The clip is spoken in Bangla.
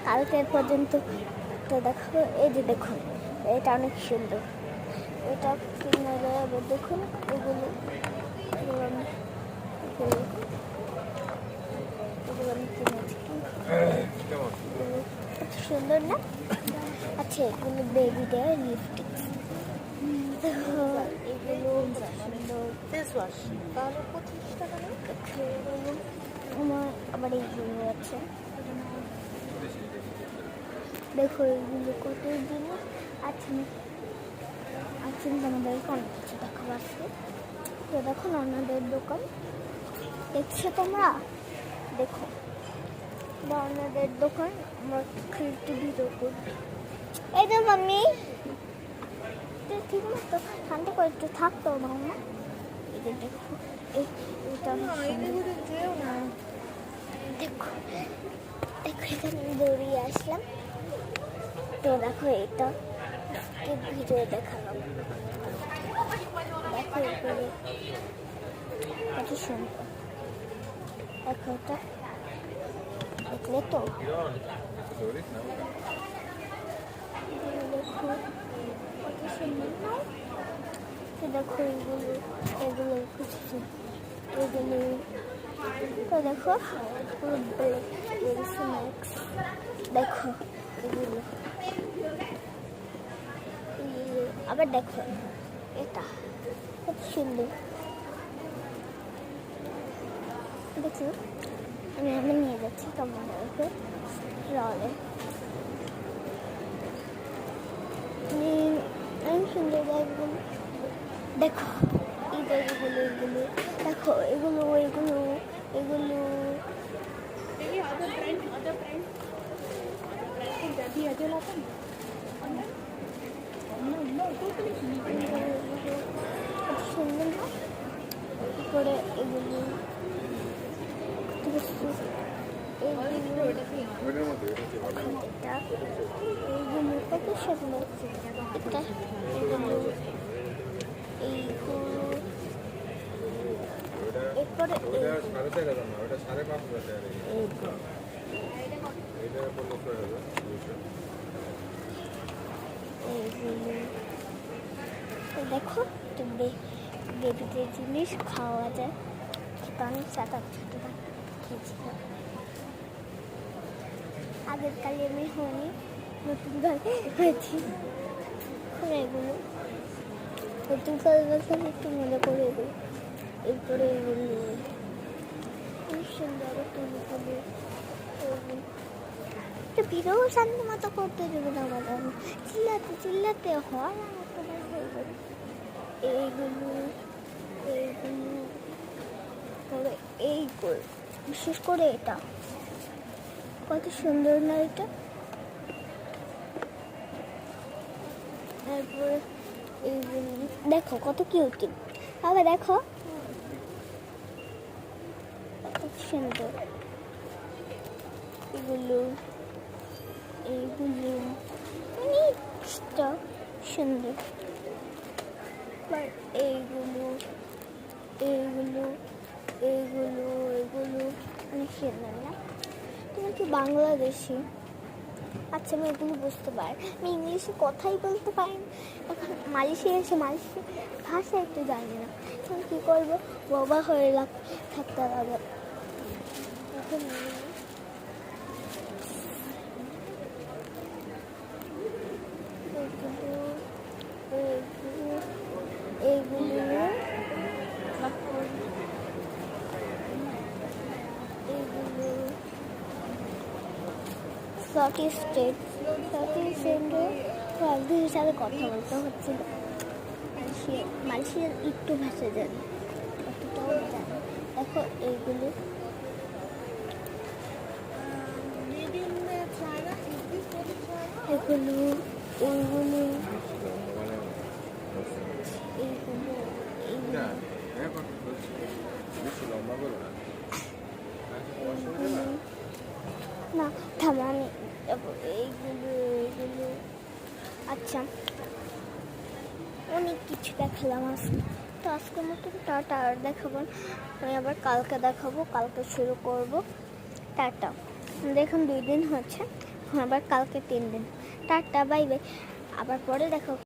কালকে পর্যন্ত। তো দেখো এই যে দেখুন, এটা অনেক সুন্দর, এটা কিনে দেবে। দেখুন এগুলো এগুলো আমি এগুলো এগুলো আমি কিনেছি। এগুলো কত সুন্দর না? আচ্ছা, এগুলো বেবিদের লিপস্টিক। এগুলো সুন্দর ফেস ওয়াশ, তাহলে 25 টাকা নেই। আমার আবার এইগুলো আছে, দেখো এগুলো কত জিনিস আছে। আচ্ছা, আমাদেরকে অনেক কিছু দেখাবো আজকে। তো দেখো ননদের দোকান দেখছো তোমরা, দেখো ননদের দোকান। আমরা একটু ভিডিও করি। এই তো মাম্মি, ঠিক মতো শান্ত করে একটু থাকতো মাম্মা। এই যে দেখো, এইটা দেখো দেখো, এখানে দৌড়িয়ে আসলাম। তো দেখো এটা ভিডিও দেখালাম। দেখো এগুলো কত সুন্দর, দেখো এটা দেখলে তো। দেখো কত সুন্দর, তো দেখো এগুলো এগুলো কিছু এগুলো। তো দেখো পুরো স্ন্যাক্স, দেখো এগুলো। আবার দেখো এটা কত সুন্দর, দেখো আমি নিয়ে যাচ্ছি তোমাদেরকে রলে। অনেক সুন্দর ব্যাগগুলো, দেখো এই ব্যাগগুলো, এগুলো দেখো, এগুলো এগুলো এগুলো সুন্দর না? তারপরে এগুলো এইগুলো কত সুন্দর, এটা এগুলো এইগুলো। এরপরে দেখো বেবিদের জিনিস খাওয়া যায়। আমি 7-8 টাকা খেয়েছিলাম। আগের কালে আমি হয়নি, নতুন ভাবে হয়েছি। এগুলো নতুন কাল একটু মজা করে এগুলো। এরপরে এগুলো অনেক সুন্দর তুলে তুলে একটা ভিডিও শান্তি মতো করতে দেবে না, আমার চিল্লাতে চিল্লাতে হয় আমার তোমার হয়ে যাবে। এইগুলো এইগুলো তবে এইগুলো বিশেষ করে এটা কত সুন্দর না এটা। তারপরে এইগুলো দেখো কত কিউট, আবার দেখো কত সুন্দর এগুলো এইগুলো অনেকটা সুন্দর। এইগুলো এইগুলো এইগুলো এগুলো অনেক সুন্দর না? তুমি কি বাংলাদেশি? আচ্ছা, আমি এগুলো বুঝতে পারি, আমি ইংলিশে কথাই বলতে পারি না। এখন মালয়েশিয়া এসে মালয়েশিয়া ভাষা একটু জানি না, এখন কী করবো, বাবা হয়ে থাকতে হবে। এখন সাউথ একদিন হিসাবে কথা বলতে হচ্ছিল। মালয়েশিয়ার একটু ভাষা জানি, অতটাও জানি। দেখো এইগুলো এগুলো এইগুলো না, থামো আমি এইগুলো এইগুলো। আচ্ছা, অনেক কিছু দেখালাম আজকে। তো আজকের মতন টাটা, আর দেখাবো আমি আবার কালকে দেখাবো, কালকে শুরু করব। টাটা। দেখুন 2 দিন এখন আবার কালকে 3 দিন। টাটা, বাই বাই, আবার পরে দেখো।